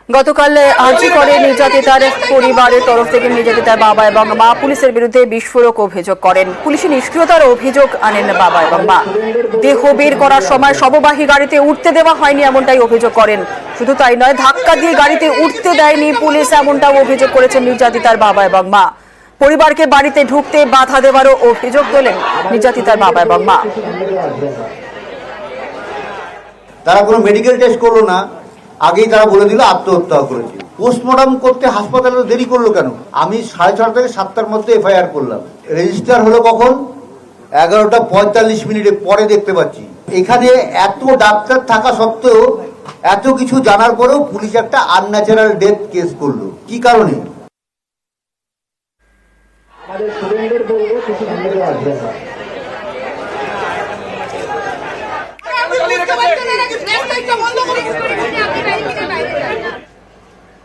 গতকাল আর্জি করে নির্যাতিতার পরিবারের তরফ থেকে নির্যাতিতার বাবা এবং মা পুলিশের বিরুদ্ধে বিস্ফোরক অভিযোগ করেন। পুলিশের নিষ্ক্রিয়তার অভিযোগ আনেন বাবা এবং মা। দেহ বের করার সময় শববাহী গাড়িতে উঠতে দেওয়া হয়নি এমনটাই অভিযোগ করেন। শুধু তাই নয়, ধাক্কা দিয়ে গাড়িতে উঠতে দেয়নি পুলিশ এমনটাও অভিযোগ করেছেন নির্যাতিতার বাবা এবং মা। পরিবারকে বাড়িতে ঢুকতে বাধা দেওয়ারও অভিযোগ তোলেন নির্যাতিতার বাবা এবং মা। তারা কোনো মেডিকেল টেস্ট করলো না, আগেই তারা বলে দিল আত্মহত্যা করেছে। পোস্টমর্টম করতে হাসপাতালে দেরি করলো কেন? আমি 6:30 থেকে 7টার মধ্যে এফআইআর করলাম। রেজিস্টার হলো কখন? 11টা 45 মিনিটে পরে দেখতে পাচ্ছি। এখানে এত ডাক্তার থাকা সত্ত্বেও, এত কিছু জানার পরেও পুলিশ একটা আনন্যাচারাল ডেথ কেস করলো। কি কারণে? আমাদের স্টুডেন্টদের বলবো কিছু ভিডিও আসবে না। বন্ধ করে